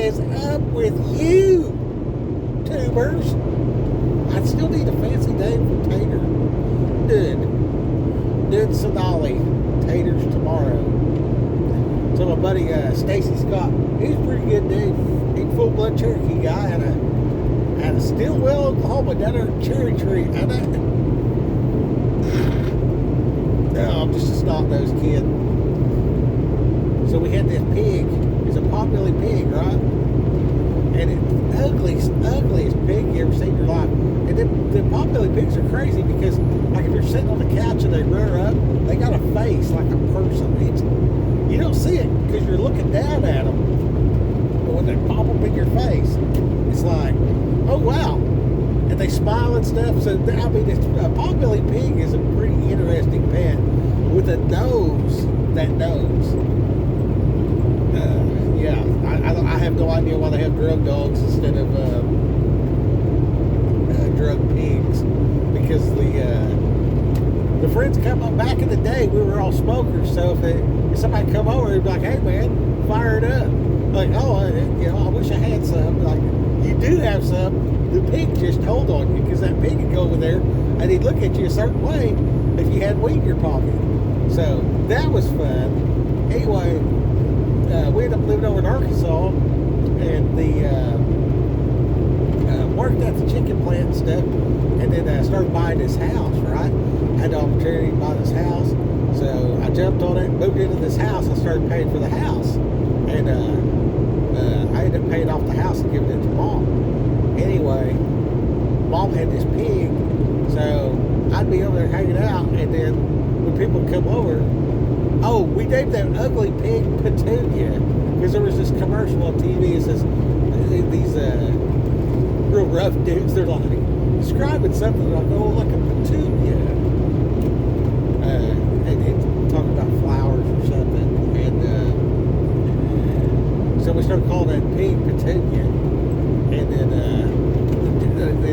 is up with you, tubers? I still need a fancy name for tater. Nuun Sa taters tomorrow. So my buddy Stacy Scott, he's a pretty good dude. He's a full blood Cherokee guy, and a Stillwell, Oklahoma, down there at Cherry Tree. No, I'm just a snot-nosed kid. So we had this pig. It's a potbelly pig, right? And it's ugliest pig you ever seen in your life. And then the potbelly pigs are crazy because, like, if you're sitting on the couch and they rear up, they got a face like a person. You don't see it because you're looking down at them. But when they pop up in your face, it's like, oh wow. And they smile and stuff. So, I mean, a potbelly pig is a pretty interesting pet with a nose that knows. Yeah, I have no idea why they have drug dogs instead of drug pigs, because the friends come up back in the day. We were all smokers, so if somebody come over, they'd be like, "Hey man, fire it up!" Like, oh, I wish I had some. Like, you do have some. The pig just told on you because that pig would go over there and he'd look at you a certain way if you had weed in your pocket. So that was fun. Anyway. We ended up living over in Arkansas, and worked at the chicken plant and stuff, and then started buying this house, right? I had the opportunity to buy this house, so I jumped on it, moved into this house, I started paying for the house, and I ended up paying off the house and giving it to Mom. Anyway, Mom had this pig, so I'd be over there hanging out, and then when people come over, oh, we named that ugly pig Petunia because there was this commercial on TV. It says these real rough dudes. They're like describing something like, "Oh, like a Petunia," and talking about flowers or something. And so we started calling that pig Petunia, and then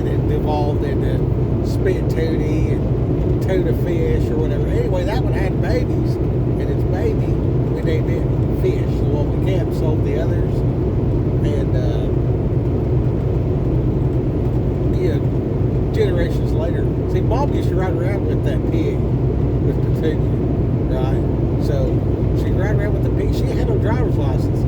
it evolved into Spit Tootie and Tuna Fish or whatever. Anyway, that one had babies. And its baby, we named it Fish. The one we kept, sold the others. And, generations later, see, Mom used to ride around with that pig, with Petunia, right? So, she'd ride around with the pig. She had no driver's license.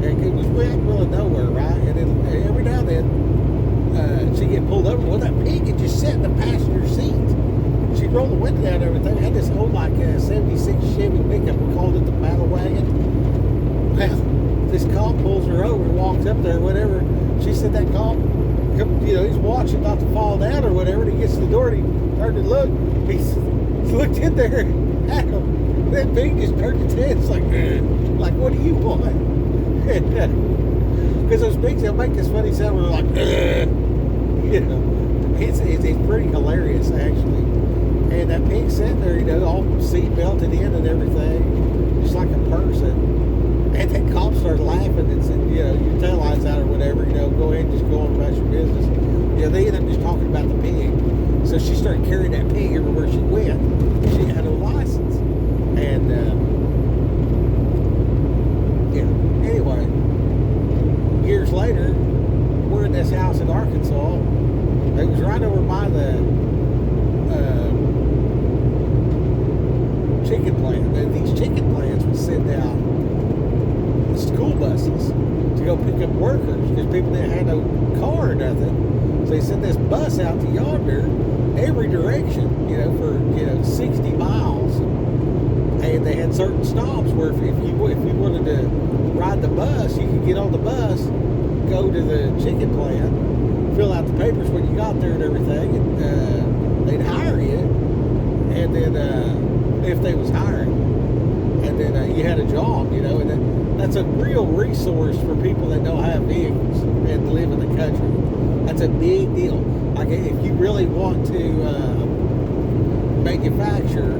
And it was way out in the middle of nowhere, right? And then every now and then, she'd get pulled over. Well, that pig would just sit in the passenger seat. She'd roll the window down and everything. We had this old, like, 76 Chevy pickup. We called it the Battle Wagon. Well, this cop pulls her over and walks up there or whatever. She said that cop, he's watching not to fall down or whatever. And he gets to the door and he turned and looked. He's looked in there at him. That pig just turned its head. It's like, what do you want? Because those pigs, they'll make this funny sound where they're like, it's pretty hilarious, actually. And that pig sitting there, all seat belted in and everything, just like a person. And that cop started laughing and said, your tail lights out or whatever, go ahead and just go on about your business. They ended up just talking about the pig. So she started carrying that pig everywhere she went. She had no license. And, anyway, years later, we're in this house in Arkansas. It was right over by the chicken plant. And these chicken plants would send out school buses to go pick up workers because people didn't have no car or nothing. So they sent this bus out to yonder every direction, for 60 miles. And they had certain stops where if you wanted to ride the bus, you could get on the bus, go to the chicken plant, fill out the papers when you got there and everything, and they'd hire you. And then if they was hiring, and then you had a job, and then that's a real resource for people that don't have vehicles and live in the country. That's a big deal. Like if you really want to manufacture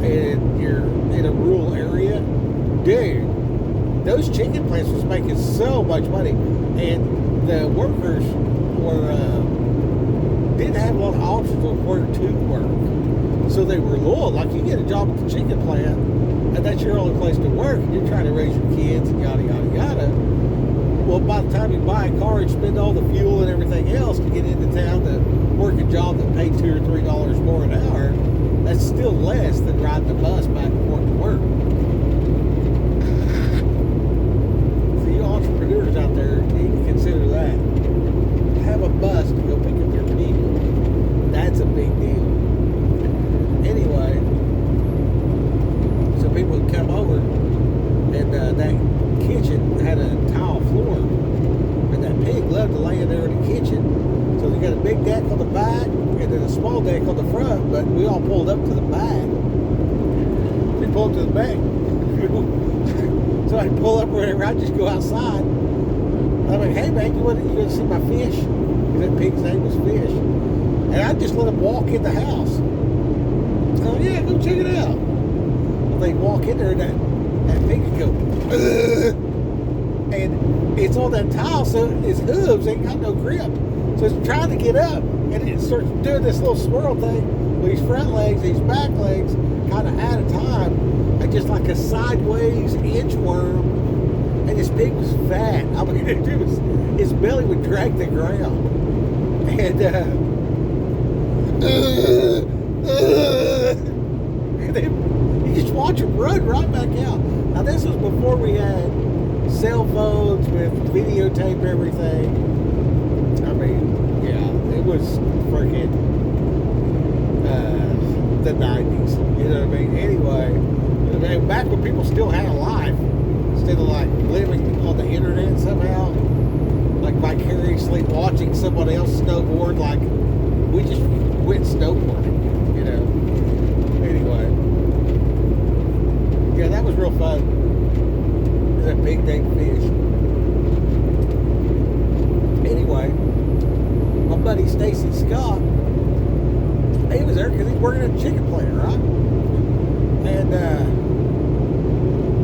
and you're in a rural area, dude, those chicken plants was making so much money, and the workers didn't have a lot of options of where to work, so they were loyal. Like you get a job at the chicken plant, and that's your only place to work, and you're trying to raise your kids and yada yada yada. Well, Well, by the time you buy a car and spend all the fuel and everything else to get into town to work a job that paid $2 or $3 more an hour, that's still less than riding the bus back and forth to work. So you entrepreneurs out there need to consider that. Have a bus to go pick up your people. That's a big deal. Anyway, so people would come over, and that kitchen had a tile floor, and that pig loved to lay in there in the kitchen. So they got a big deck on the back and then a small deck on the front, but we all pulled up to the back. We pulled up to the back. So I pull up wherever, I just go outside. I'm like, hey man, you want to see my fish? Because that pig's name was Fish. And I just let him walk in the house. So yeah, go check it out. Well, they walk in there and that pig would go, ugh. And it's on that tile, so his hooves ain't got no grip. So it's trying to get up, and it starts doing this little swirl thing with his front legs, his back legs, kind of at a time, and just like a sideways inchworm. And this pig was fat. I mean, his belly would drag the ground. And, and then you just watch him run right back out. Now, this was before we had cell phones with videotape everything. I mean, yeah, it was freaking the 90s. You know what I mean? Anyway, back when people still had a life, instead of like living on the internet somehow, like vicariously watching someone else snowboard, like we just went snowboarding, you know. Anyway, yeah, that was real fun. That big dang fish. Anyway, my buddy Stacy Scott, he was there because he's working at a chicken plant, right? And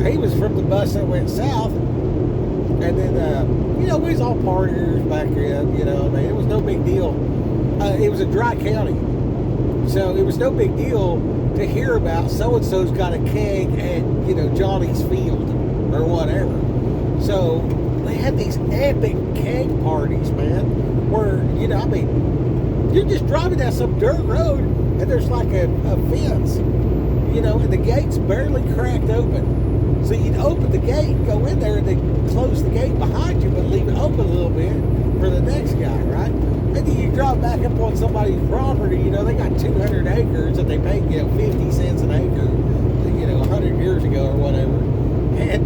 he was from the bus that went south. And then, you know, we was all partiers back then, you know, I mean, it was no big deal. It was a dry county. So it was no big deal to hear about so-and-so's got a keg at, you know, Johnny's Field or whatever. So they had these epic keg parties, man, where, you know, I mean, you're just driving down some dirt road and there's like a fence, you know, and the gate's barely cracked open. So you'd open the gate, go in there, and they close the gate behind you, but leave it open a little bit for the next guy, right? And then you drive back up on somebody's property, you know, they got 200 acres that they paid, you know, 50 cents an acre, you know, 100 years ago or whatever. And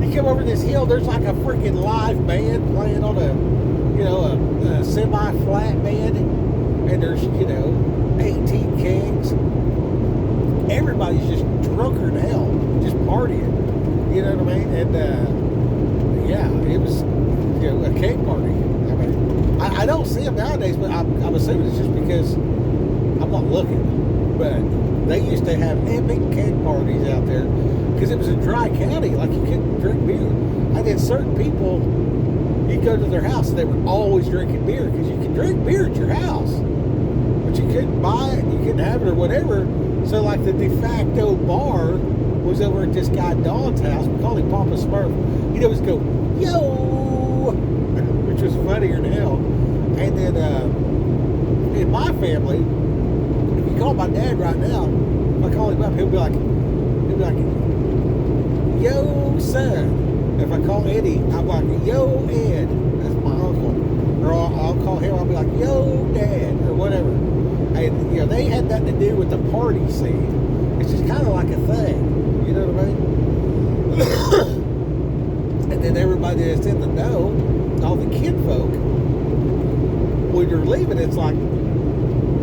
you come over this hill, there's like a freaking live band playing on a, you know, a semi-flat band, and there's, you know, 18 kegs. Everybody's just drunker than hell, just partying, you know what I mean? And yeah, it was, you know, a keg party. I mean, I don't see them nowadays, but I'm assuming it's just because I'm not looking. But they used to have epic keg parties out there because it was a dry county, like you couldn't drink beer. And then certain people, you'd go to their house and they were always drinking beer because you could drink beer at your house, but you couldn't buy it, you couldn't have it or whatever. So like the de facto bar was over at this guy Don's house. We called him Papa Smurf. He'd always go, yo, which was funnier than hell. And then in my family, if you call my dad right now, if I call him up, he'll be like, yo, son. If I call Eddie, I'm like, yo, Ed. That's my uncle. Or I'll call him, I'll be like, yo, Dad, or whatever. And, you know, they had nothing to do with the party scene. It's just kind of like a thing. You know what I mean? And then everybody that's in the know, all the kid folk, when you're leaving, it's like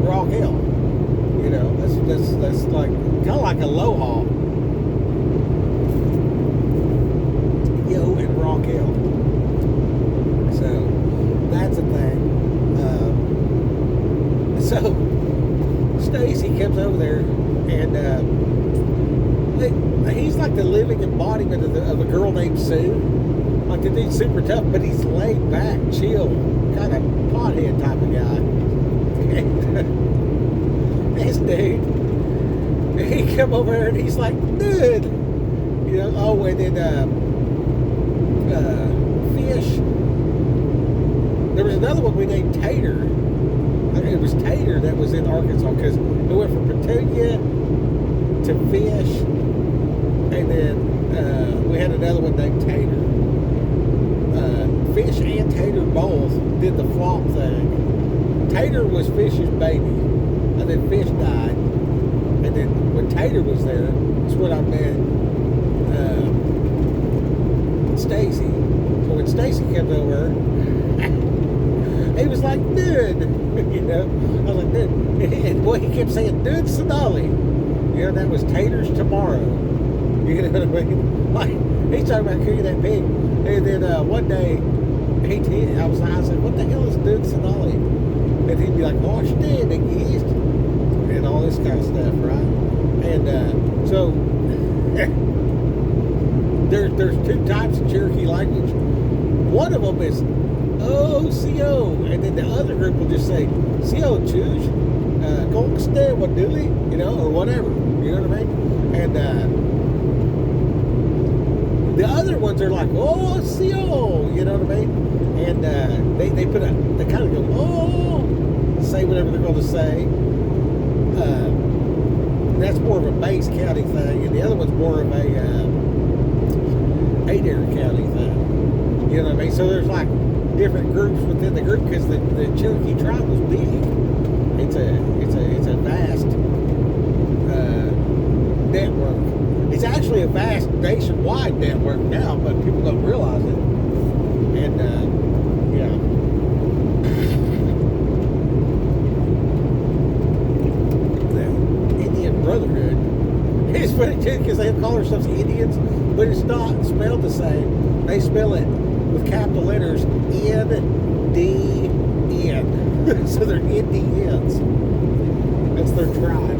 rock hell. You know, that's like kind of like aloha. Yo, and rock hell. So that's a thing. So Stacy comes over there, and he's like the living embodiment of a girl named Sue. Like the dude's super tough, but he's laid back, chill, kind of pothead type of guy. And this dude, he come over there and he's like, dude, you know. Oh, and then Fish we named Tater. It was Tater that was in Arkansas because it went from Petunia to Fish, and then we had another one named Tater. Fish and Tater both did the flop thing. Tater was Fish's baby, and then Fish died, and then when Tater was there, that's when I met Stacy. So when Stacy came over, he was like, dude, you know, I was like, dude, and boy, he kept saying, dude, Sonali, you know, that was Tater's tomorrow, you know what I mean? Like, he's talking about cooking that pig, and then one day, I was like, what the hell is dude Sonali? And he'd be like, gosh, dude, the yeast, and all this kind of stuff, right? And so, there's two types of Cherokee language. One of them is O-C-O, and then the other group will just say C-O, choose, Golkste, Waduli, you know, or whatever, you know what I mean? And the other ones are like, oh, C-O, you know what I mean? And they put they kind of go, oh, say whatever they're going to say. That's more of a Bates County thing, and the other one's more of a Adair County thing. You know what I mean? So there's like different groups within the group because the Cherokee tribe was big. It's a vast network. It's actually a vast nationwide network now, but people don't realize it. And yeah. Brotherhood. It's funny too because they call themselves Indians, but it's not spelled the same. They spell it with capital letters N-D-N. So they're Indians. That's their tribe.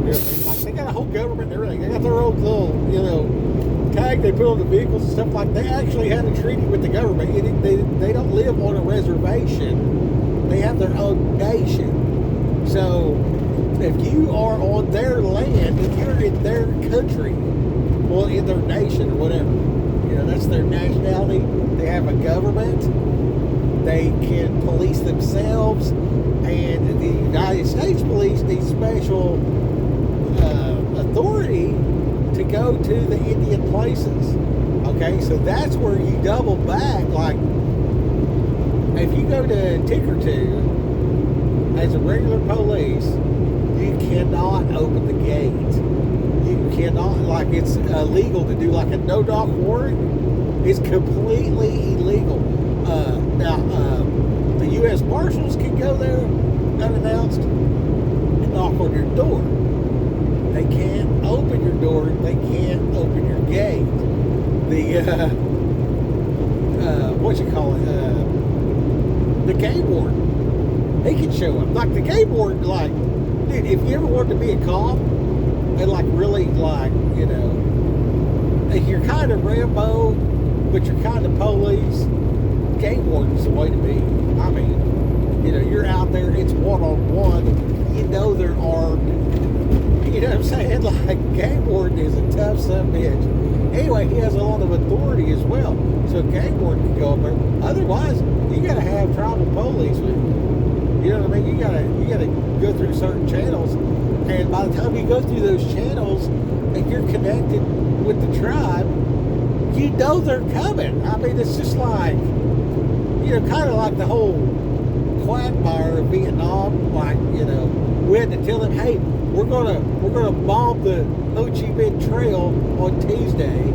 You know, like they got a whole government and everything. They got their own little, you know, tag they put on the vehicles and stuff like that. They actually had a treaty with the government. They don't live on a reservation. They have their own nation. So if you are on their land, if you're in their country, well, in their nation or whatever, you know, that's their nationality. They have a government. They can police themselves, and the United States Police needs special authority to go to the Indian places. Okay, so that's where you double back. Like, if you go to Tickertoo as a regular police, you cannot open the gate. You cannot, like, it's illegal to do like a no-knock warrant. It's completely illegal. Now, the U.S. Marshals can go there unannounced and knock on your door. They can't open your door. They can't open your gate. The, the game warden, they can show up. Like, the game warden, like, dude, if you ever wanted to be a cop and, like, really, like, you know, you're kind of Rambo, but you're kind of police, game warden's the way to be. I mean, you know, you're out there, it's one-on-one, you know they're armed. You know what I'm saying? Like, game warden is a tough son of a bitch. Anyway, he has a lot of authority as well. So game warden can go up there. Otherwise, you gotta have tribal police with you. You know what I mean? You gotta go through certain channels, and by the time you go through those channels and you're connected with the tribe, you know they're coming. I mean, it's just like, you know, kind of like the whole quagmire of Vietnam. Like, you know, we had to tell them, hey, we're gonna bomb the Ho Chi Minh Trail on Tuesday.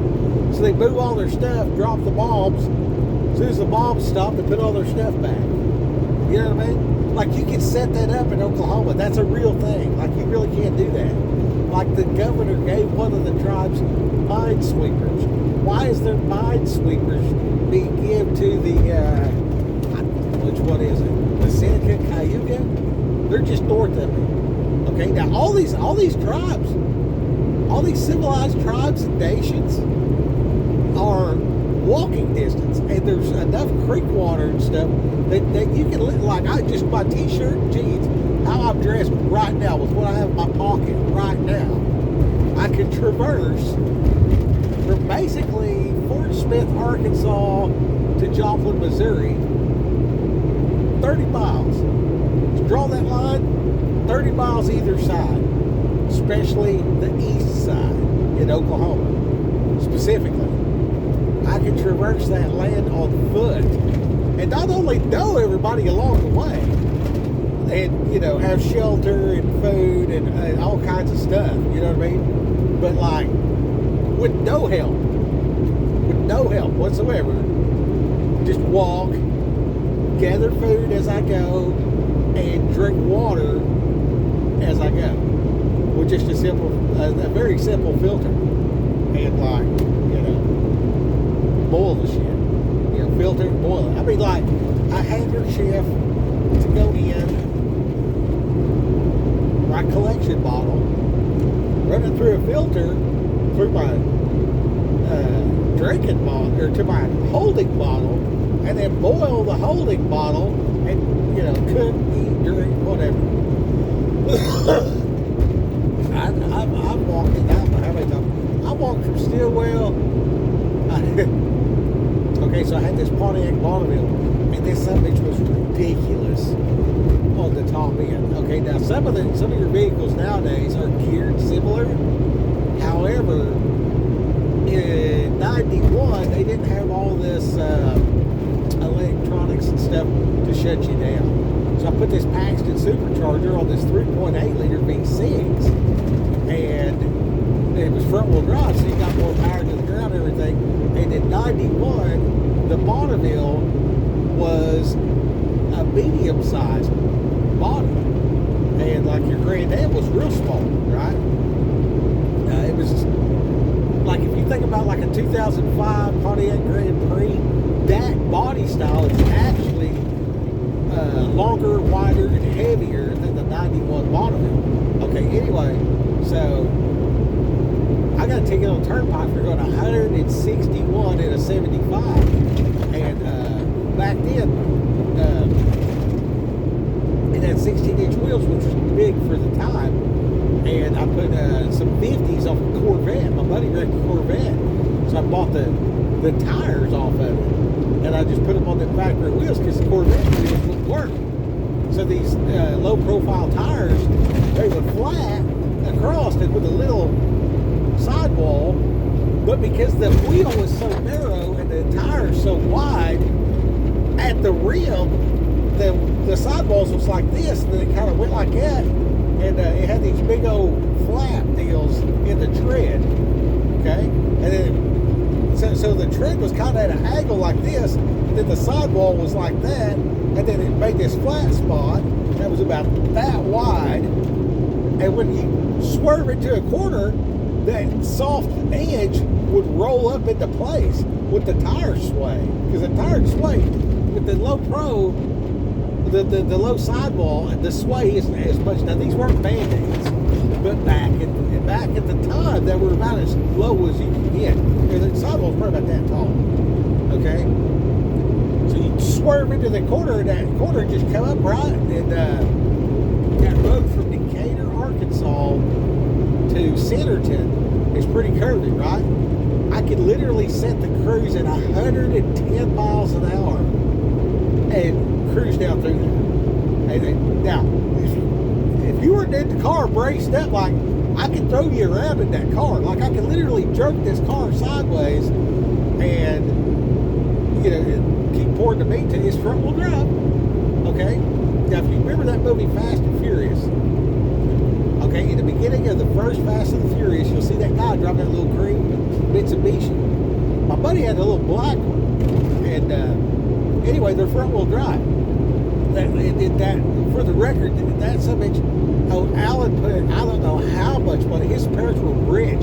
So they move all their stuff, drop the bombs. As soon as the bombs stop, they put all their stuff back. You know what I mean? Like, you can set that up in Oklahoma. That's a real thing. Like, you really can't do that. Like, the governor gave one of the tribes minesweepers. Why is there minesweepers being given to the, which one is it? The Seneca Cayuga? They're just north of it. Okay, now all these tribes, all these civilized tribes and nations are walking distance, and there's enough creek water and stuff that you can live. Like, I just my t-shirt and jeans, how I'm dressed right now with what I have in my pocket right now, I can traverse from basically Fort Smith, Arkansas to Joplin, Missouri 30 miles. To draw that line, 30 miles either side, especially the east side in Oklahoma, specifically. I can traverse that land on foot and not only know everybody along the way and, you know, have shelter and food and all kinds of stuff, you know what I mean? But like, with no help whatsoever, just walk, gather food as I go, and drink water as I go with just a very simple filter, and like, you know, boil the shit, you know, filter and boil it. I mean, like, I handkerchief to go in my collection bottle, run it through a filter through my drinking bottle, or to my holding bottle, and then boil the holding bottle and, you know, cook, eat, drink, whatever. I've walked it out. How many times? I walked from Stillwell. Okay, so I had this Pontiac Bonneville, and this bitch was ridiculous on the top end. Okay, now some of your vehicles nowadays are geared similar. However, in 91, they didn't have all this electronics and stuff to shut you down. So I put this Paxton supercharger on this 3.8 liter V6, and it was front wheel drive, so you got more power to the ground and everything. And in 91, the Bonneville was a medium sized body, and like your Grand Am was real small, right? It was like, if you think about like a 2005 Pontiac Grand Prix, that body style is actually longer, wider, and heavier than the 91 Bonneville. Okay, anyway, so I got a ticket on Turnpike for going 161 in a 75, and back then it had 16-inch wheels, which was big for the time, and I put some 50s off a Corvette. My buddy wrecked a Corvette, so I bought the tires off of it, and I just put them on the factory wheels because the Corvette wheels wouldn't work. So these low-profile tires, they were flat across it with a little sidewall, but because the wheel was so narrow and the tires so wide, at the rim, the sidewalls was like this, and then it kind of went like that, and it had these big old flap deals in the tread, okay? And then, so the tread was kind of at an angle like this, and then the sidewall was like that, and then it made this flat spot that was about that wide, and when you swerve into a corner, that soft edge would roll up into place with the tire sway, because the tire sway with the low pro, the low sidewall, and the sway isn't as much. Now these weren't Band-Aids, but back at the time, they were about as low as you could get. The sidewall was probably about that tall. Okay, so you swerve into the corner, and that corner just come up right, and that road from Decatur, Arkansas to Centerton is pretty curvy, right? I could literally set the cruise at 110 miles an hour and cruise down through there. And now, if you were in the car braced up, like, I could throw you around in that car. Like, I could literally jerk this car sideways and, you know, keep pouring the meat to you. It's front wheel drive. Okay? Now, if you remember that movie Fast and Furious, okay, in the beginning of the first Fast and the Furious, you'll see that guy driving that little cream Mitsubishi. My buddy had a little black one. And anyway, they're front wheel drive. That for the record, that's so much. Oh, Alan put, I don't know how much money. His parents were rich.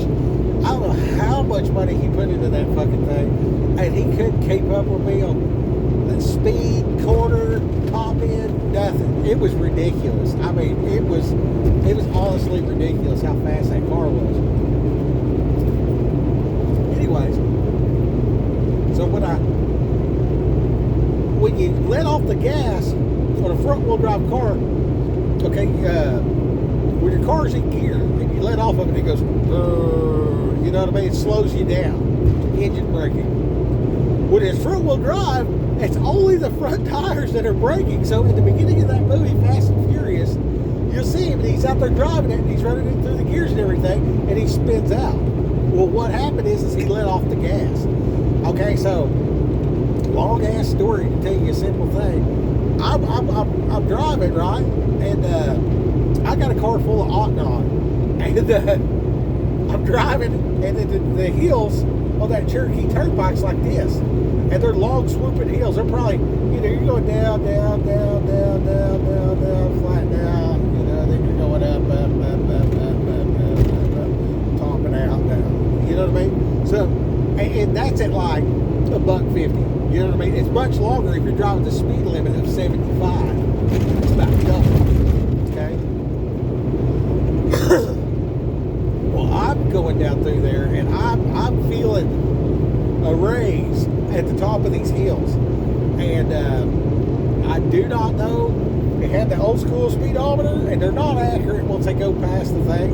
I don't know how much money he put into that fucking thing, and he couldn't keep up with me on the speed, corner, top end, nothing. It was ridiculous. I mean, it was honestly ridiculous how fast that car was. Anyways, so when you let off the gas on a front wheel drive car, okay, when your car's in gear and you let off of it goes, you know what I mean? It slows you down. Engine braking. When it's front wheel drive, it's only the front tires that are braking. So at the beginning of that movie, Fast and Furious, you'll see him, and he's out there driving it, and he's running it through the gears and everything, and he spins out. Well, what happened is he let off the gas. Okay, so long ass story to tell you a simple thing. I'm driving, right, and I got a car full of octagon, and I'm driving, and the hills on that Cherokee Turnpike's like this, and they're long swooping hills. They're probably, you're going down, down, down, down, down, down, down, flat down, then you're going up, topping out down. You know what I mean? So, and that's at like $1.50. You know what I mean? It's much longer if you're driving the speed limit of 75. It's about double. Okay. Well, I'm going down through there, and I'm feeling a raise at the top of these hills, and I do not know. They had the old school speedometer, and they're not accurate once they go past the thing.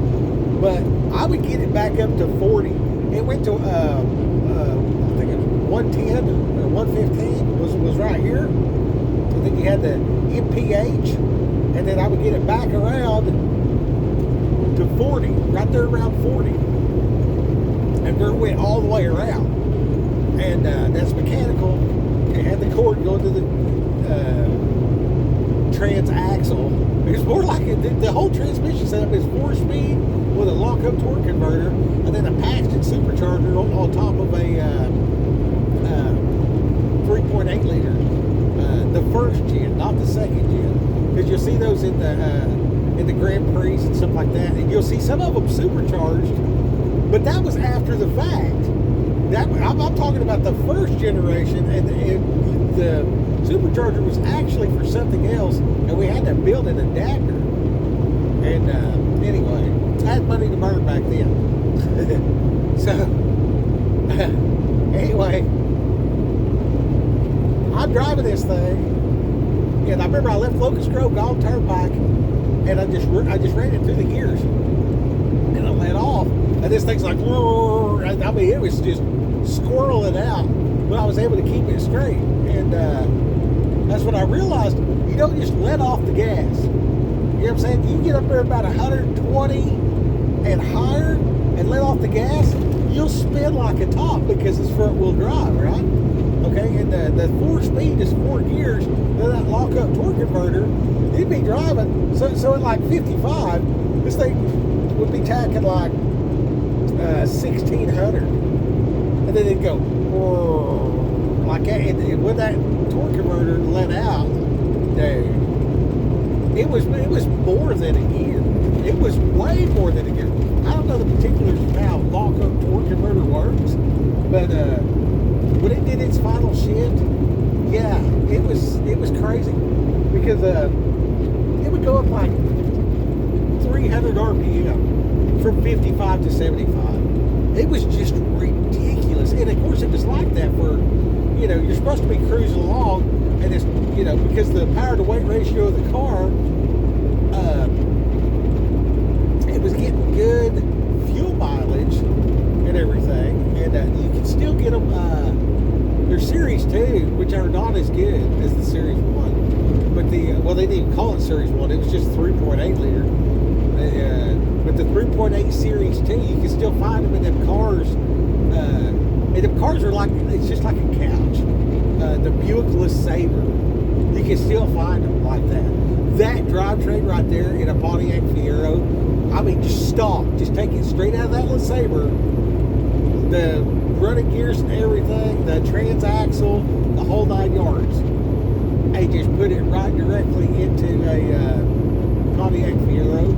But I would get it back up to 40. It went to I think it was 110 or 115 was right here. And then you had the MPH, and then I would get it back around to 40, right there around 40, and there it went all the way around, and that's mechanical. It had the cord going to the transaxle. It's more like the whole transmission setup is 4-speed with a lock-up torque converter, and then a packaged supercharger on top of a 3.8 liter, the first gen, not the second gen, because you'll see those in the Grand Prix and stuff like that, and you'll see some of them supercharged, but that was after the fact. I'm talking about the first generation, and the supercharger was actually for something else, and we had to build an adapter. And anyway, I had money to burn back then. So anyway, I'm driving this thing, and I remember I left Locust Grove, Galt Turnpike, and I just ran it through the gears, and I let off, and this thing's like, I mean, it was just squirreling out, but I was able to keep it straight, and that's when I realized you don't just let off the gas. You know what I'm saying? You get up there about 120 and higher and let off the gas, you'll spin like a top because it's front wheel drive, right? Okay, and the 4-speed is 4 gears, then that lock-up torque converter, you'd be driving, so at like 55, this thing would be tacking like 1600, and then it'd go like that, and with that torque converter let out, dude, it was more than a gear. It was way more than a gear. I don't know the particulars of how lock-up torque converter works, but when it did its final shift, yeah, it was crazy, because it would go up like 300 RPM from 55 to 75. It was just ridiculous, and of course it was like that for, you're supposed to be cruising along, and it's, because the power to weight ratio of the car, it was getting good fuel mileage and everything, and you can still get them. They're Series 2, which are not as good as the Series 1. But they didn't even call it Series 1. It was just 3.8 liter. But the 3.8 Series 2, you can still find them in them cars. And them cars are like, it's just like a couch. The Buick LeSabre, you can still find them like that. That drivetrain right there in a Pontiac Fiero, I mean, just stop. Just take it straight out of that LeSabre. The running gears and everything, the transaxle, the whole 9 yards. They just put it right directly into a Pontiac Fiero.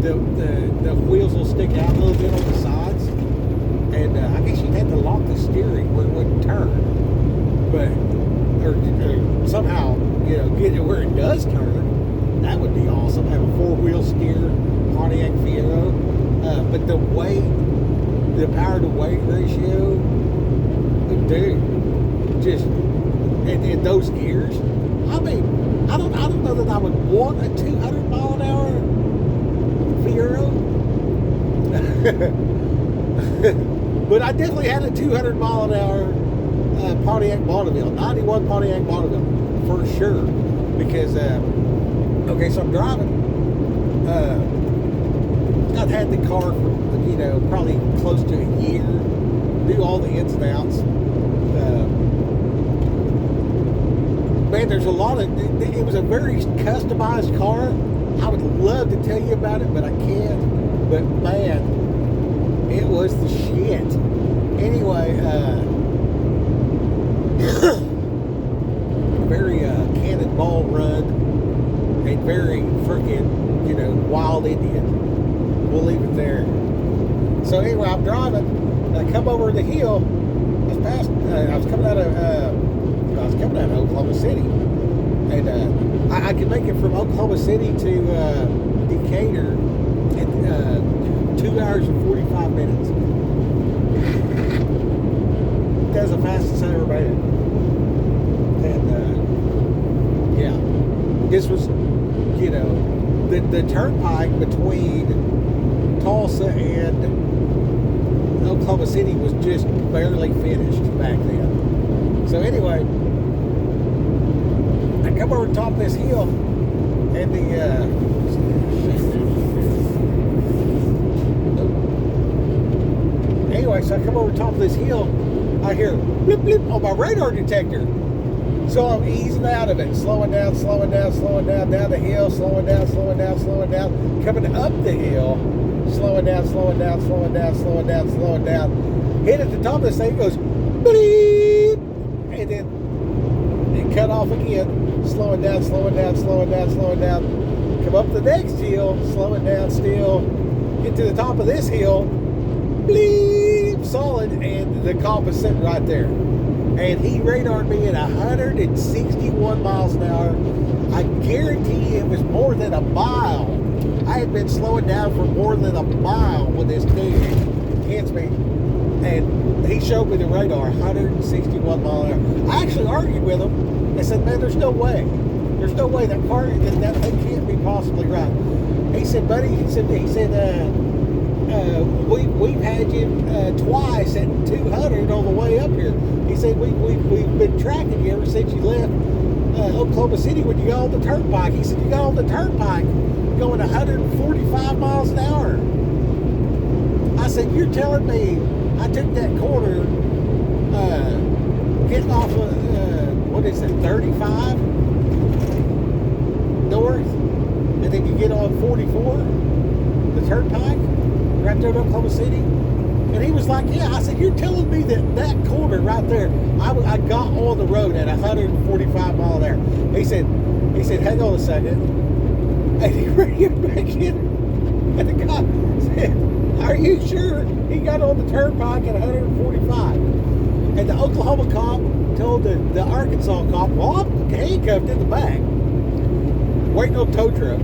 The wheels will stick out a little bit on the sides, and I guess you'd have to lock the steering where it wouldn't turn, but or somehow get it where it does turn. That would be awesome. Have a 4-wheel steer Pontiac Fiero, but the weight. The power to weight ratio, dude, just and those gears. I mean, I don't know that I would want a 200 mile an hour Fiero, but I definitely had a 200 mile an hour Pontiac Bonneville, 91 Pontiac Bonneville, for sure. Because, okay, so I'm driving. I've had the car for, probably close to a year. Do all the ins and outs. Man, there's a lot of, it was a very customized car. I would love to tell you about it, but I can't. But man, it was the shit. Anyway, very cannonball run and very freaking, wild Indian. We'll leave it there. So anyway, I'm driving. And I come over the hill. I was coming out of Oklahoma City, and I could make it from Oklahoma City to Decatur in 2 hours and 45 minutes. That's the fastest I ever made it. And yeah, this was, the turnpike between Tulsa and Oklahoma City was just barely finished back then. So anyway, I come over the top of this hill, and anyway, so I come over the top of this hill, I hear blip blip on my radar detector. So I'm easing out of it, slowing down, down the hill, slowing down, coming up the hill, slowing down. Hit at the top of this thing, it goes bleep, and then it cut off again, slowing down. Come up the next hill, slowing down still, get to the top of this hill, bleep, solid, and the cop is sitting right there. And he radared me at 161 miles an hour. I guarantee it was more than a mile. I had been slowing down for more than a mile when this dude hits me. And he showed me the radar, 161 miles an hour. I actually argued with him. I said, man, there's no way. There's no way that car, that thing can't be possibly right. He said, buddy, we've had you twice at 200 on the way up here. He said, we've been tracking you ever since you left Oklahoma City when you got on the turnpike. He said, you got on the turnpike going 145 miles an hour. I said, you're telling me I took that corner getting off of, 35 north, and then you get on 44, the turnpike, right there in Oklahoma City? And he was like, yeah. I said, you're telling me that corner right there, I got on the road at 145 miles an hour. He said, hang on a second. And he ran it back in. And the guy said, are you sure he got on the turnpike at 145? And the Oklahoma cop told the Arkansas cop, well, I'm handcuffed in the back, waiting on tow truck.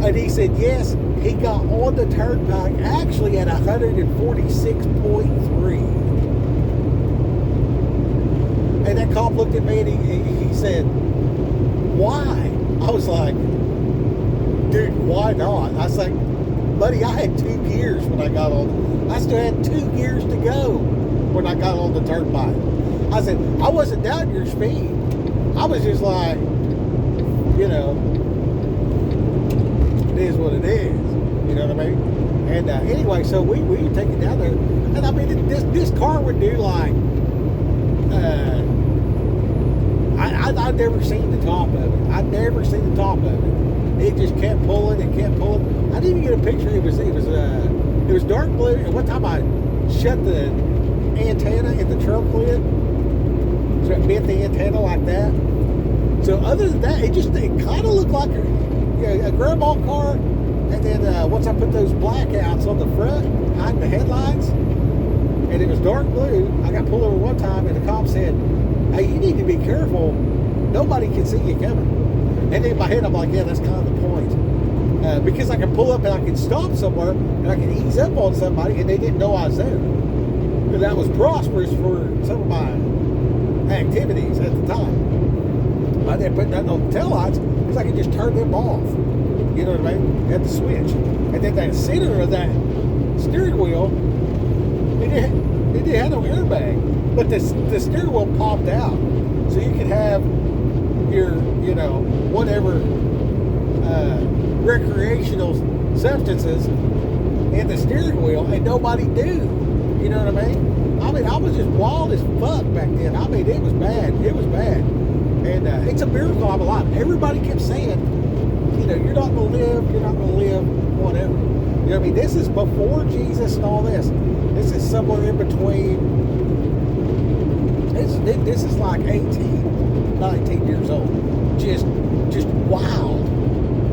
And he said, yes, he got on the turnpike actually at 146.3. And that cop looked at me and he said, why? I was like, dude, why not? I was like, buddy, I had 2 gears when I got on. I still had 2 gears to go when I got on the turnpike. I said, I wasn't down your speed. I was just like, it is what it is. You know what I mean? And anyway, so we take it down there. And I mean, this car would do like, I'd never seen the top of it. I'd never seen the top of it. It just kept pulling. I didn't even get a picture. It was dark blue. And one time I shut the antenna in the trunk lid, so it bent the antenna like that. So other than that, it kind of looked like a grandma car. And then once I put those blackouts on the front, behind the headlights, and it was dark blue, I got pulled over one time, and the cop said, hey, you need to be careful. Nobody can see you coming. And in my head, I'm like, yeah, that's kind of the point. Because I can pull up and I can stop somewhere, and I can ease up on somebody, and they didn't know I was there. And that was prosperous for some of my activities at the time. I didn't put nothing on the taillights because I could just turn them off. You know what I mean? At the switch. And then that center of that steering wheel, it didn't have no airbag. But the steering wheel popped out, so you could have your, whatever recreational substances in the steering wheel, and nobody knew. You know what I mean? I was just wild as fuck back then. It was bad. It was bad. And it's a miracle I'm alive. Everybody kept saying, you're not going to live, whatever. You know what I mean? This is before Jesus and all this. This is somewhere in between. This is like 18, 19 years old. Just wild.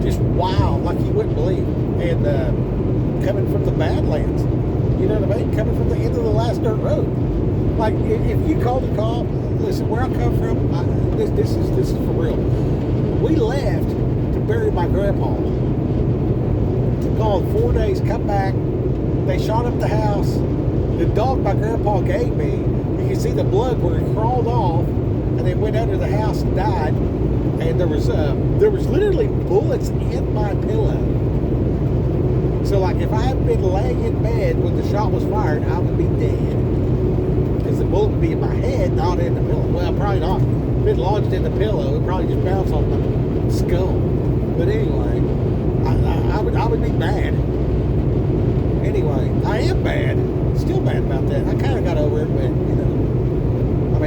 Just wild, like you wouldn't believe. And coming from the Badlands. You know what I mean? Coming from the end of the last dirt road. Like, if you call the cop, listen, where I come from, this is for real. We left to bury my grandpa. Gone 4 days, come back. They shot up the house. The dog my grandpa gave me, you can see the blood where it crawled off, and it went under the house and died. And there was literally bullets in my pillow. So, like, if I had been laying in bed when the shot was fired, I would be dead. Because the bullet would be in my head, not in the pillow. Well, probably not. If it lodged in the pillow, it probably just bounced on my skull. But anyway, I would be bad. Anyway, I am bad. Still bad about that. I kind of got over it, but,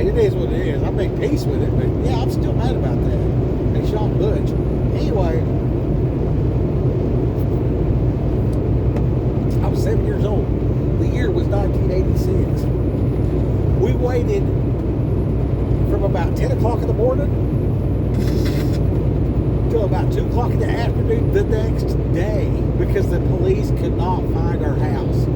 it is what it is. I made peace with it, but, yeah, I'm still mad about that. They shot Butch. Anyway, 7 years old. The year was 1986. We waited from about 10 o'clock in the morning till about 2 o'clock in the afternoon the next day because the police could not find our house.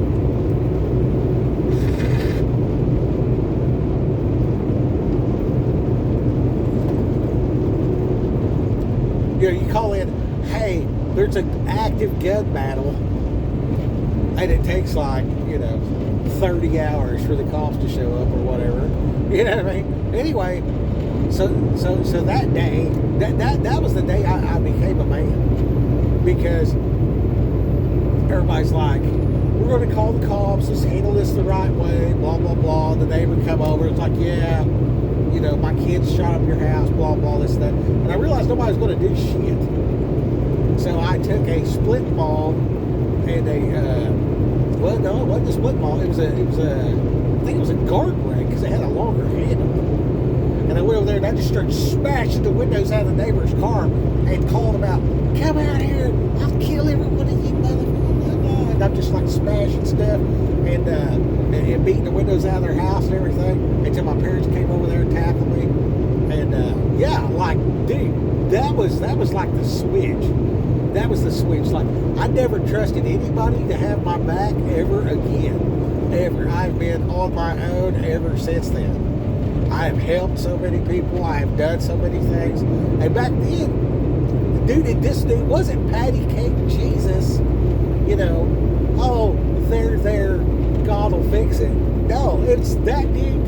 You call in, hey, there's an active gun battle. And it takes 30 hours for the cops to show up or whatever. You know what I mean? Anyway, so that day, that was the day I became a man. Because everybody's like, we're going to call the cops, let's handle this the right way, blah, blah, blah. The neighbor come over, it's like, yeah, my kids shot up your house, blah, blah, this, that. And I realized nobody's going to do shit. So I took a split ball and well, no, it wasn't a split ball. It was a I think it was a garden rake because it had a longer handle. And I went over there and I just started smashing the windows out of the neighbor's car and calling them out, come out here, I'll kill every one of you motherfuckers. And I'm just like smashing stuff and beating the windows out of their house and everything until my parents came over there and tackled me. And dude, that was like the switch. That was the switch. Like, I never trusted anybody to have my back ever again. Ever. I've been on my own ever since then. I have helped so many people. I have done so many things. And back then, dude, this dude wasn't patty cake Jesus. Oh, they're there. God will fix it. No, it's that dude.